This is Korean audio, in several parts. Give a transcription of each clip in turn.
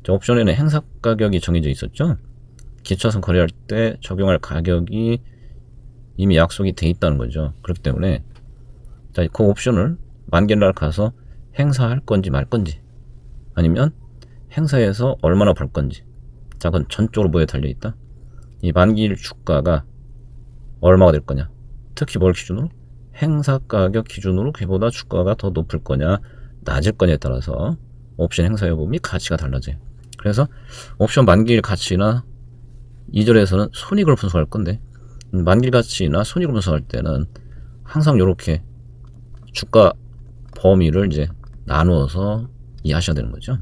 자, 옵션에는 행사 가격이 정해져 있었죠. 기초화성 거래할 때 적용할 가격이 이미 약속이 돼 있다는 거죠. 그렇기 때문에 자, 그 옵션을 만기날 가서 행사할 건지 말 건지, 아니면 행사에서 얼마나 벌 건지, 자, 그건 전적으로 뭐에 달려 있다. 이 만기일 주가가 얼마가 될 거냐, 특히 뭘 기준으로, 행사 가격 기준으로 그보다 주가가 더 높을 거냐 낮을 거냐에 따라서 옵션 행사 여부 및 가치가 달라져요. 그래서 옵션 만기일 가치나 2절에서는 손익을 분석할 건데, 만기일 가치나 손익을 분석할 때는 항상 이렇게 주가 범위를 이제 나누어서 이해하셔야 되는 거죠.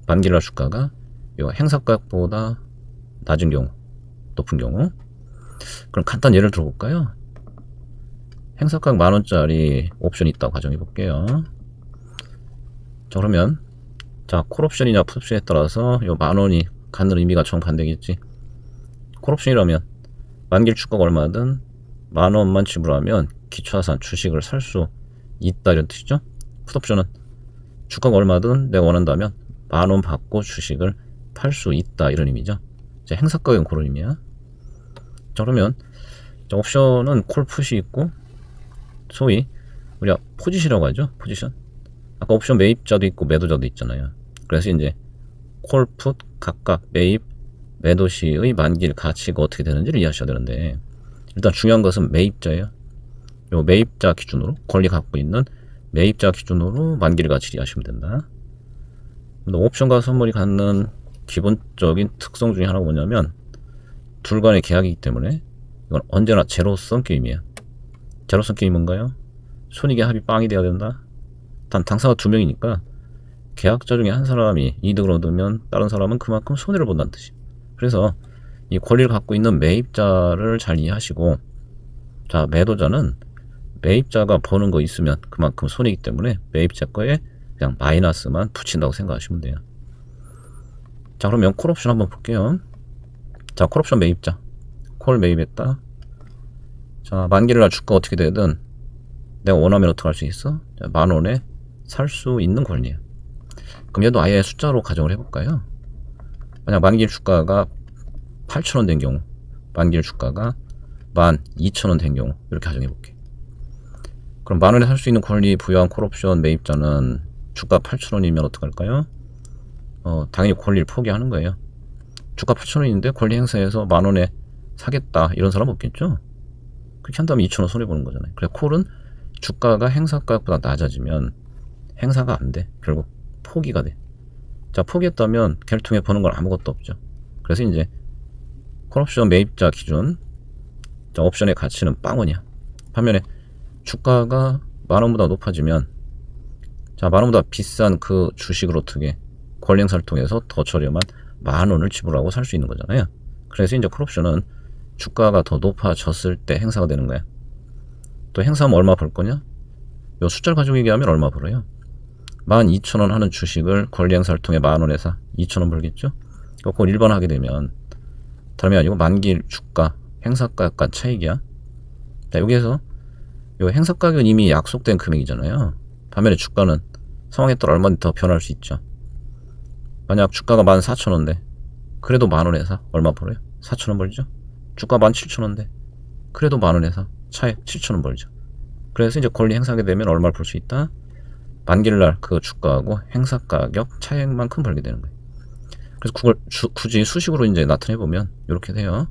만기일날 주가가 요 행사가격보다 낮은 경우, 높은 경우. 그럼 간단 예를 들어볼까요? 행사가격 10,000원짜리 옵션이 있다고 가정해 볼게요. 자, 그러면 자, 콜옵션이냐 풋옵션에 따라서 요 10,000원이 갖는 의미가 정반대겠지. 콜옵션이라면 만기일 주가가 얼마든 10,000원만 지불하면 기초자산 주식을 살 수 있다, 이런 뜻이죠. 풋옵션은 주가가 얼마든 내가 원한다면 10,000원 받고 주식을 팔 수 있다, 이런 의미죠. 이제 행사가격은 그런 의미야. 자, 그러면 옵션은 콜 풋이 있고, 소위 우리가 포지션이라고 하죠. 포지션. 아까 옵션 매입자도 있고 매도자도 있잖아요. 그래서 이제 콜 풋 각각 매입 매도 시의 만기일 가치가 어떻게 되는지를 이해하셔야 되는데, 일단 중요한 것은 매입자예요. 요 매입자 기준으로, 권리 갖고 있는 매입자 기준으로 만기일 가치를 이해하시면 된다. 옵션과 선물이 갖는 기본적인 특성 중에 하나가 뭐냐면, 둘 간의 계약이기 때문에 이건 언제나 제로섬 게임이에요. 제로섬 게임은 뭔가요? 손익의 합이 빵이 돼야 된다. 단 당사가 2명이니까 계약자 중에 한 사람이 이득을 얻으면 다른 사람은 그만큼 손해를 본다는 뜻이에요. 그래서 이 권리를 갖고 있는 매입자를 잘 이해하시고, 자, 매도자는 매입자가 버는 거 있으면 그만큼 손해이기 때문에 매입자 거에 그냥 마이너스만 붙인다고 생각하시면 돼요. 자, 그러면 콜옵션 한번 볼게요. 자, 콜옵션 매입자, 콜 매입했다. 자, 만기일날 주가 어떻게 되든 내가 원하면 어떻게 할 수 있어? 자, 10,000원에 살 수 있는 권리예요. 그럼 얘도 아예 숫자로 가정을 해볼까요? 만약 만기일 주가가 8,000원 된 경우, 만기일 주가가 12,000원 된 경우, 이렇게 가정해볼게. 그럼 10,000원에 살 수 있는 권리 부여한 콜옵션 매입자는 주가 8,000원이면 어떡할까요? 당연히 권리를 포기하는 거예요. 주가 8,000원인데 권리 행사에서 10,000원에 사겠다, 이런 사람 없겠죠? 그렇게 한다면 2,000원 손해보는 거잖아요. 그래서 콜은 주가가 행사가격보다 낮아지면 행사가 안 돼. 결국 포기가 돼. 자, 포기했다면 걔를 통해 버는 건 아무것도 없죠. 그래서 이제 콜옵션 매입자 기준, 자, 옵션의 가치는 빵원이야. 반면에 주가가 10,000원보다 높아지면, 자, 10,000원보다 비싼 그 주식을 어떻게 권리 행사를 통해서 더 저렴한 10,000원을 지불하고 살 수 있는 거잖아요. 그래서 이제 콜옵션은 주가가 더 높아졌을 때 행사가 되는 거야. 또 행사하면 얼마 벌 거냐? 요 숫자를 가지고 얘기하면 얼마 벌어요? 12,000원 하는 주식을 권리 행사를 통해 10,000원에 사 2,000원 벌겠죠? 그걸 1번 하게 되면 다름이 아니고 만기일 주가 행사가격과 차익이야. 자, 여기에서 요 행사가격은 이미 약속된 금액이잖아요. 반면에 주가는 상황에 따라 얼마든지 더 변할 수 있죠. 만약 주가가 14,000원인데 그래도 10,000원에 사, 얼마 벌어요? 4,000원 벌죠. 주가 17,000원인데 그래도 10,000원에 사, 차액 7,000원 벌죠. 그래서 이제 권리 행사하게 되면 얼마를 벌 수 있다? 만기일날 그 주가하고 행사가격 차액만큼 벌게 되는 거예요. 그래서 그걸 굳이 수식으로 이제 나타내보면 이렇게 돼요.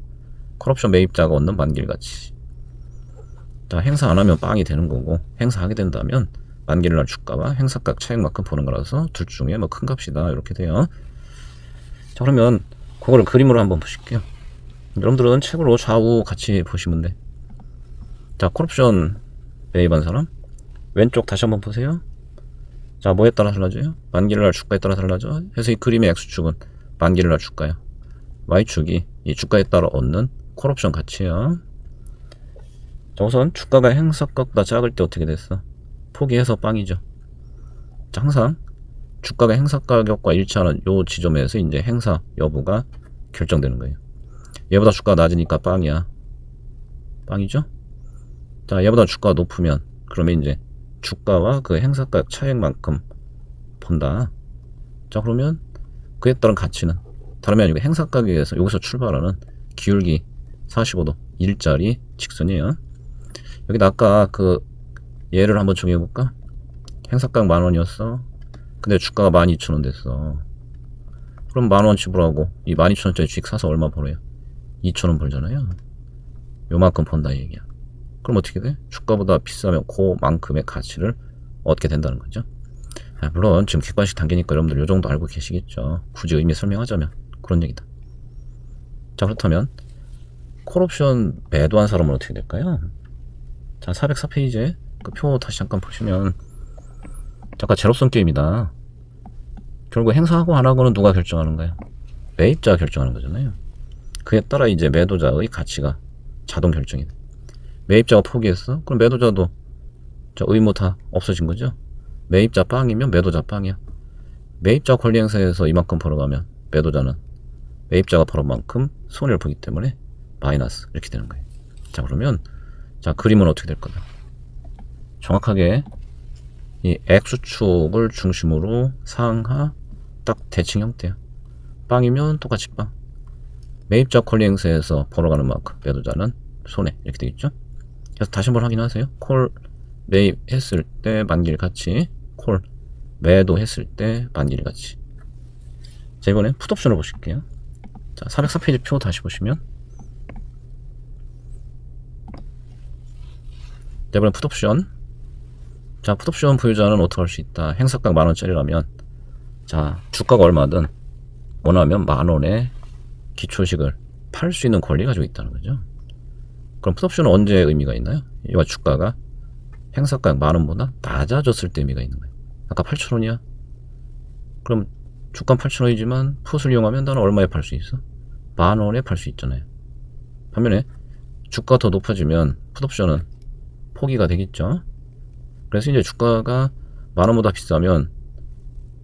콜옵션 매입자가 얻는 만기일 가치. 자, 행사 안 하면 빵이 되는 거고, 행사하게 된다면 만기일날 주가와 행사가격 차액만큼 보는 거라서 둘 중에 뭐 큰 값이다, 이렇게 돼요. 자, 그러면 그거를 그림으로 한번 보실게요. 여러분들은 책으로 좌우 같이 보시면 돼. 자, 콜옵션 매입한 사람 왼쪽 다시 한번 보세요. 자, 뭐에 따라 달라져요? 만기일날 주가에 따라 달라져. 그래서 이 그림의 X축은 만기일날 주가야. Y축이 이 주가에 따라 얻는 콜옵션 가치야. 자, 우선 주가가 행사가격보다 작을 때 어떻게 됐어? 포기해서 빵이죠. 자, 항상 주가가 행사가격과 일치하는 요 지점에서 이제 행사 여부가 결정되는 거예요. 얘보다 주가가 낮으니까 빵이야. 빵이죠? 자, 얘보다 주가가 높으면 그러면 이제 주가와 그 행사가격 차액만큼 본다. 자, 그러면 그에 따른 가치는 다름이 아니고 행사 가격에서 여기서 출발하는 기울기 45도 일자리 직선이에요. 여기다 아까 그 예를 한번 정해볼까? 행사가격 10,000원이었어. 근데 주가가 12,000원 됐어. 그럼 10,000원 지불하고 이 12,000원짜리 주식 사서 얼마 벌어요? 2,000원 벌잖아요. 요만큼 번다 이 얘기야. 그럼 어떻게 돼? 주가보다 비싸면 그만큼의 가치를 얻게 된다는 거죠. 물론 지금 객관식 단계니까 여러분들 요 정도 알고 계시겠죠. 굳이 의미 설명하자면 그런 얘기다. 자, 그렇다면 콜옵션 매도한 사람은 어떻게 될까요? 자, 404페이지에 그 표 다시 잠깐 보시면 잠깐 제로섬 게임이다. 결국 행사하고 안 하고는 누가 결정하는 거야? 매입자가 결정하는 거잖아요. 그에 따라 이제 매도자의 가치가 자동 결정이 돼. 매입자가 포기했어? 그럼 매도자도 의무 다 없어진 거죠. 매입자 빵이면 매도자 빵이야. 매입자 권리 행사에서 이만큼 벌어가면 매도자는 매입자가 벌은 만큼 손해를 보기 때문에 마이너스 이렇게 되는 거예요. 자, 그러면 자, 그림은 어떻게 될 거냐? 정확하게 이 X축을 중심으로 상하 딱 대칭 형태야. 빵이면 똑같이 빵. 매입자 권리 행사에서 벌어가는 만큼 매도자는 손해 이렇게 되겠죠. 그래서 다시 한번 확인하세요. 콜 매입했을 때 만기일 가치, 콜 매도했을 때 만기일 가치. 자, 이번엔 풋옵션을 보실게요. 자, 404페이지 표 다시 보시면 자, 이번엔 풋옵션. 자, 풋옵션 보유자는 어떻게 할 수 있다? 행사가격 10,000원짜리라면 자, 주가가 얼마든 원하면 10,000원에 기초식을 팔 수 있는 권리 가지고 있다는 거죠. 그럼 풋옵션은 언제 의미가 있나요? 이와 주가가 행사가격 10,000원보다 낮아졌을 때 의미가 있는 거예요. 아까 8,000원이야. 그럼 주가 8,000원이지만 풋을 이용하면 나는 얼마에 팔 수 있어? 10,000원에 팔 수 있잖아요. 반면에 주가가 더 높아지면 풋옵션은 포기가 되겠죠. 그래서 이제 주가가 10,000원보다 비싸면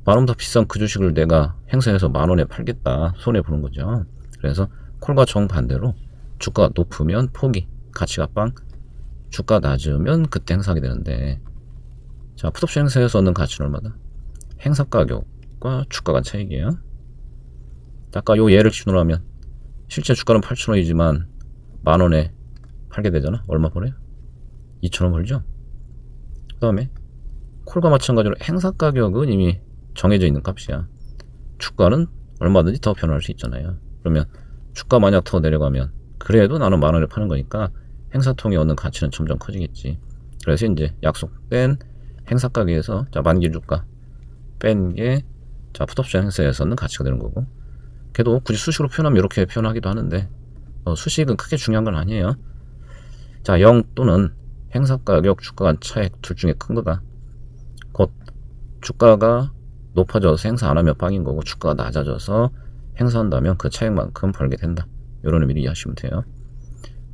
10,000원보다 비싼 그 주식을 내가 행사해서 10,000원에 팔겠다. 손해보는 거죠. 그래서 콜과 정반대로 주가가 높으면 포기, 가치가 빵. 주가 낮으면 그때 행사하게 되는데 자, 풋옵션 행사에서 얻는 가치는 얼마다? 행사 가격과 주가가 차익이에요. 아까 요 예를 기준으로 하면 실제 주가는 8,000원이지만 10,000원에 팔게 되잖아. 얼마 벌어요? 2,000원 벌죠. 그 다음에 콜과 마찬가지로 행사 가격은 이미 정해져 있는 값이야. 주가는 얼마든지 더 변화할 수 있잖아요. 그러면 주가 만약 더 내려가면 그래도 나는 10,000원에 파는 거니까 행사통에 얻는 가치는 점점 커지겠지. 그래서 이제 약속된 행사 가격에서 자, 만기 주가 뺀 게 자, 풋옵션 행사에서는 가치가 되는 거고, 걔도 굳이 수식으로 표현하면 이렇게 표현하기도 하는데 수식은 크게 중요한 건 아니에요. 자, 0 또는 행사 가격 주가 간 차액 둘 중에 큰 거다. 곧 주가가 높아져서 행사 안 하면 빵인 거고 주가가 낮아져서 행사한다면 그 차액만큼 벌게 된다. 이런 의미로 이해하시면 돼요.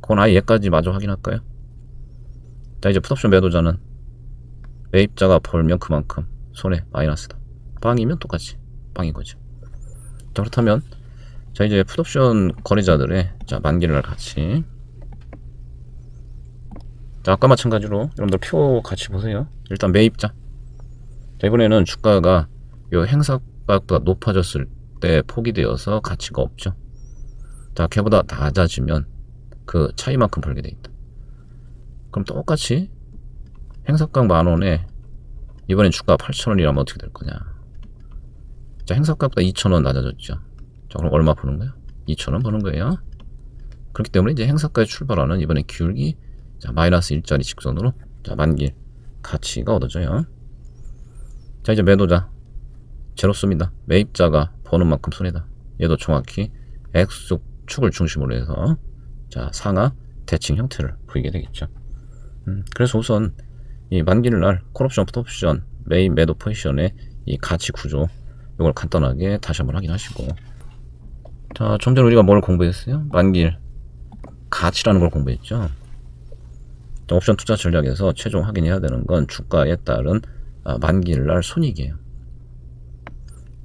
그건 아예 얘까지 마저 확인할까요? 자, 이제 풋옵션 매도자는 매입자가 벌면 그만큼 손해 마이너스다. 빵이면 똑같이 빵인 거죠. 자, 그렇다면 자, 이제 풋옵션 거래자들의 자, 만기를 할 가치. 자, 아까 마찬가지로 여러분들 표 같이 보세요. 일단 매입자. 자, 이번에는 주가가 요 행사가격보다 높아졌을 때 포기되어서 가치가 없죠. 자, 걔보다 낮아지면 그 차이만큼 벌게 돼 있다. 그럼 똑같이 행사가격 10,000원에 이번엔 주가 8,000원이라면 어떻게 될 거냐? 자, 행사가격보다 2,000원 낮아졌죠. 자, 그럼 얼마 버는 거야? 2,000원 버는 거예요. 그렇기 때문에 이제 행사가에 출발하는 이번에 기울기 자, 마이너스 일자리 직선으로 자, 만기 가치가 얻어져요. 자, 이제 매도자 제로수입니다. 매입자가 버는 만큼 손해다. 얘도 정확히 X축을 중심으로 해서 자, 상하 대칭 형태를 보이게 되겠죠. 그래서 우선 이 만기를 날 콜옵션, 풋옵션, 매입, 매도 포지션의 이 가치 구조 이걸 간단하게 다시 한번 확인하시고, 자, 좀 전에 우리가 뭘 공부했어요? 만기일 가치라는 걸 공부했죠. 자, 옵션 투자 전략에서 최종 확인해야 되는 건 주가에 따른 만기일 날 손익이에요.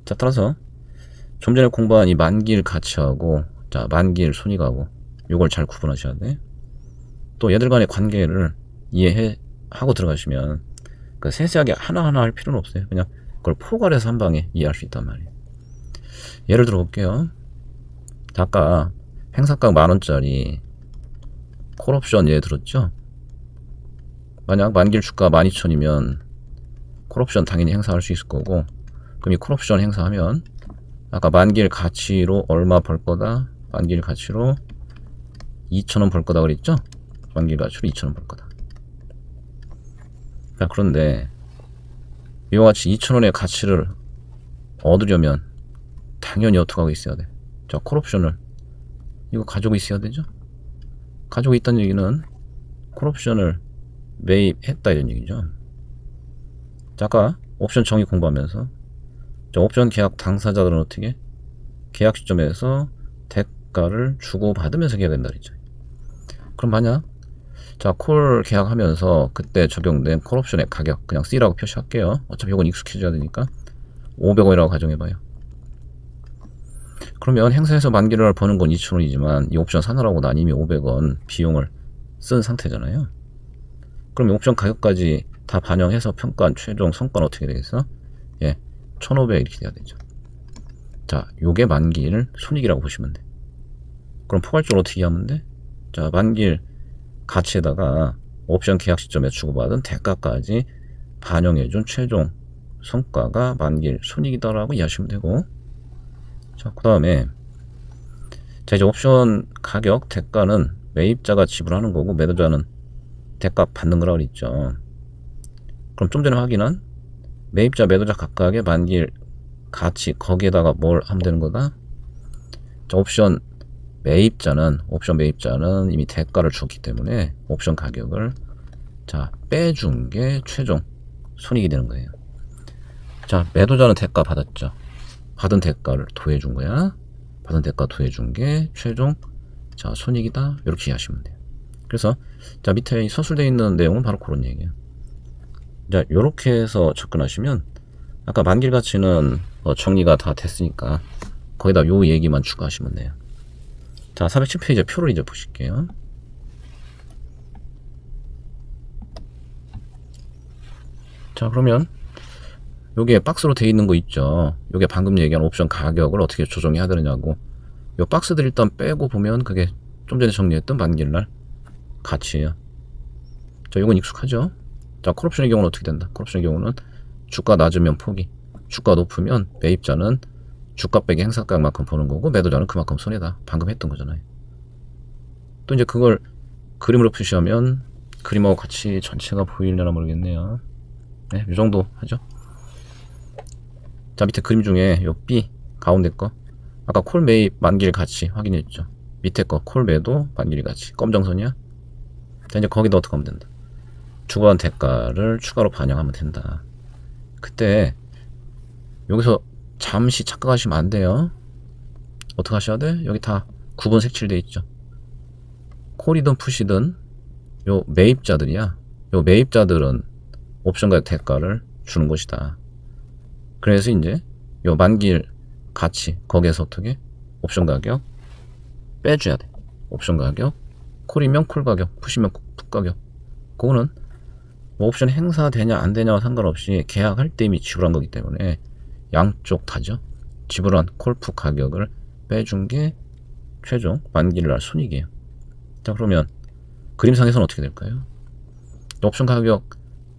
자, 따라서 좀 전에 공부한 이 만기일 가치하고 자, 만기일 손익하고 이걸 잘 구분하셔야 돼. 또 얘들 간의 관계를 이해하고 들어가시면 그 세세하게 하나하나 할 필요는 없어요. 그냥 그걸 포괄해서 한 방에 이해할 수 있단 말이에요. 예를 들어 볼게요. 아까 행사가 10,000원짜리 콜옵션 예를 들었죠. 만약 만기일 주가 12,000이면 콜옵션 당연히 행사할 수 있을 거고, 그럼 이 콜옵션 행사하면 아까 만기일 가치로 얼마 벌 거다? 만기일 가치로 2,000원 벌 거다 그랬죠? 만기일 가치로 2,000원 벌 거다. 자, 그런데 이와 같이 2,000원의 가치를 얻으려면 당연히 어떻게 하고 있어야 돼? 자, 콜옵션을 이거 가지고 있어야 되죠? 가지고 있다는 얘기는 콜옵션을 매입했다 이런 얘기죠. 자, 아까 옵션 정의 공부하면서 자, 옵션 계약 당사자들은 어떻게? 계약 시점에서 대가를 주고받으면서 계약한다 그랬죠. 그럼 만약 자, 콜 계약하면서 그때 적용된 콜옵션의 가격 그냥 C라고 표시할게요. 어차피 이건 익숙해져야 되니까 500원이라고 가정해봐요. 그러면 행사에서 만기를 버는 건 2,000원이지만 이 옵션 사느라고 난 이미 500원 비용을 쓴 상태잖아요. 그럼 옵션 가격까지 다 반영해서 평가한 최종 성과는 어떻게 되겠어? 예, 1,500 이렇게 돼야 되죠. 자, 요게 만기일 손익이라고 보시면 돼. 그럼 포괄적으로 어떻게 하면 돼? 자, 만기일 가치에다가 옵션 계약 시점에 주고받은 대가까지 반영해준 최종 성과가 만기일 손익이다라고 이해하시면 되고, 자, 그 다음에 자, 이제 옵션 가격 대가는 매입자가 지불하는 거고 매도자는 대가 받는 거라고 그랬죠. 그럼 좀 전에 확인한 매입자 매도자 각각의 만기일 가치 거기에다가 뭘 하면 되는 거다? 자, 옵션 매입자는 이미 대가를 줬기 때문에 옵션 가격을 자 빼준 게 최종 손익이 되는 거예요. 자, 매도자는 대가 받았죠. 받은 대가를 도해준 거야. 받은 대가 도해준 게 최종 자 손익이다. 이렇게 이해하시면 돼요. 그래서 자 밑에 서술되어 있는 내용은 바로 그런 얘기예요. 자, 요렇게 해서 접근하시면 아까 만기일 가치는 정리가 다 됐으니까 거기다 요 얘기만 추가하시면 돼요. 자, 410페이지 표를 이제 보실게요. 자, 그러면 요게 박스로 되어 있는 거 있죠. 요게 방금 얘기한 옵션 가격을 어떻게 조정해야 되느냐고. 요 박스들 일단 빼고 보면 그게 좀 전에 정리했던 만기일날 가치예요. 자, 요건 익숙하죠. 자, 콜옵션의 경우는 어떻게 된다? 콜옵션의 경우는 주가 낮으면 포기, 주가 높으면 매입자는 주가 빼기 행사가격만큼 보는 거고 매도자는 그만큼 손해다. 방금 했던 거잖아요. 또 이제 그걸 그림으로 표시하면 그림하고 같이 전체가 보이려나 모르겠네요. 네, 이 정도 하죠. 자, 밑에 그림 중에 요 B 가운데 거 아까 콜 매입 만기일 가치 확인했죠. 밑에 거 콜 매도 만기일 가치 검정선이야. 자, 이제 거기다 어떻게 하면 된다? 주고한 대가를 추가로 반영하면 된다. 그때 여기서 잠시 착각하시면 안 돼요. 어떻게 하셔야 돼? 여기 다 구분 색칠돼 있죠. 콜이든 풋이든 요 매입자들이야. 요 매입자들은 옵션 가격 대가를 주는 것이다. 그래서 이제 요 만기일 가치 거기에서 어떻게 옵션 가격 빼줘야 돼. 옵션 가격 콜이면 콜 가격, 풋이면 풋 가격. 그거는 뭐 옵션 행사되냐 안 되냐와 상관없이 계약할 때 이미 지불한 거기 때문에 양쪽 다죠. 지불한 콜풋 가격을 빼준 게 최종 만기일날 손익이에요. 자, 그러면 그림상에서는 어떻게 될까요? 옵션 가격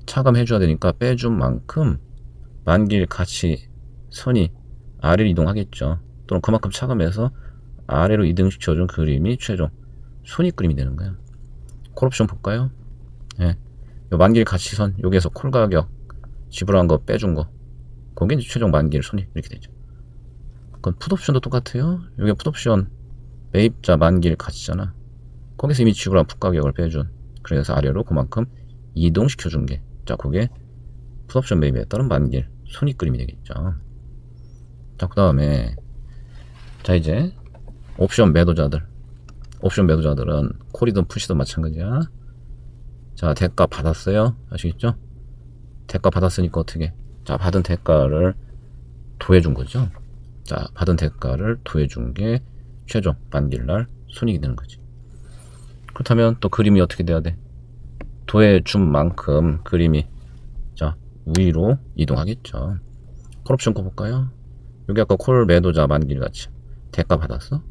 차감해줘야 되니까 빼준 만큼 만기일 가치 선이 아래로 이동하겠죠. 또는 그만큼 차감해서 아래로 이동시켜준 그림이 최종 손익 그림이 되는 거예요. 콜옵션 볼까요? 예. 만기일 가치선 여기에서 콜 가격 지불한 거 빼준 거 거기 이제 최종 만기일 손익 이렇게 되죠. 그럼 풋옵션도 똑같아요. 여기 풋옵션 매입자 만기일 가치잖아. 거기서 이미 지불한 풋 가격을 빼준 그래서 아래로 그만큼 이동시켜준 게 자 그게 풋옵션 매입에 따른 만기일 손익 그림이 되겠죠. 자, 그 다음에 자 이제 옵션 매도자들은 콜이든 풋이든 마찬가지야. 자, 대가 받았어요. 아시겠죠? 대가 받았으니까 어떻게? 자, 받은 대가를 도해준 거죠. 자, 받은 대가를 도해준 게 최종 만기일날 손익이 되는 거지. 그렇다면 또 그림이 어떻게 돼야 돼? 도해준 만큼 그림이 자 위로 이동하겠죠. 콜옵션 거 볼까요? 여기 아까 콜 매도자 만기일 가치 대가 받았어.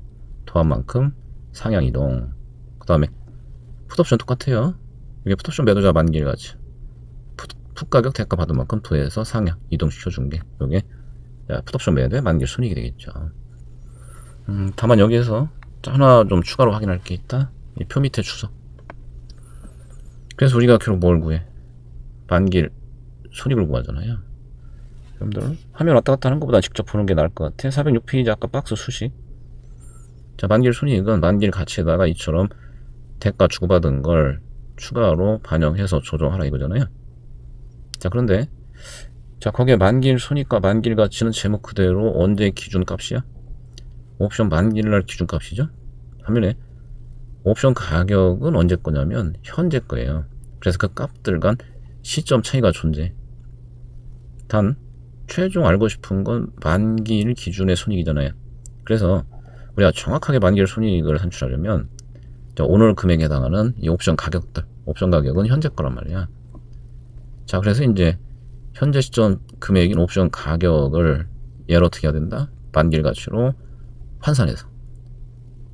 더한 만큼 상향 이동. 그 다음에 풋옵션 똑같아요. 여기 풋옵션 매도자 만기일 가치 풋 가격 대가 받은 만큼 더해서 상향 이동시켜 준 게 요게 풋옵션 매도의 만기일 손익이 되겠죠. 다만 여기에서 하나 좀 추가로 확인할 게 있다. 이 표 밑에 주석. 그래서 우리가 결국 뭘 구해? 만기일 손익을 구하잖아요. 여러분들 화면 왔다 갔다 하는 것보다 직접 보는 게 나을 것 같아. 406페이지 아까 박스 수식. 자, 만기일 손익은 만기일 가치에다가 이처럼 대가 주고받은 걸 추가로 반영해서 조정하라 이거잖아요. 자, 그런데 자, 거기에 만기일 손익과 만기일 가치는 제목 그대로 언제 기준값이야? 옵션 만기일날 기준값이죠. 반면에 옵션 가격은 언제 거냐면 현재 거예요. 그래서 그 값들 간 시점 차이가 존재. 단 최종 알고 싶은 건 만기일 기준의 손익이잖아요. 그래서 우리가 정확하게 만기일 손익을 산출하려면 오늘 금액에 해당하는 이 옵션 가격들, 옵션 가격은 현재 거란 말이야. 자, 그래서 이제 현재 시점 금액인 옵션 가격을 얘를 어떻게 해야 된다? 만기일 가치로 환산해서.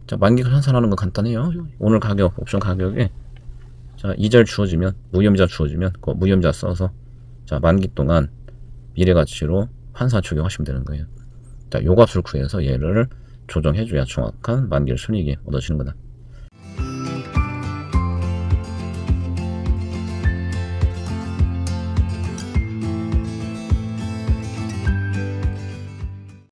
자, 만기일 환산하는 건 간단해요. 오늘 가격, 옵션 가격에 자, 이자를 주어지면, 무이험자 주어지면 그 무이험자 써서 자, 만기 동안 미래 가치로 환산 적용하시면 되는 거예요. 자, 요 값을 구해서 얘를 조정해줘야 정확한 만기일 손익이 얻어지는 거다.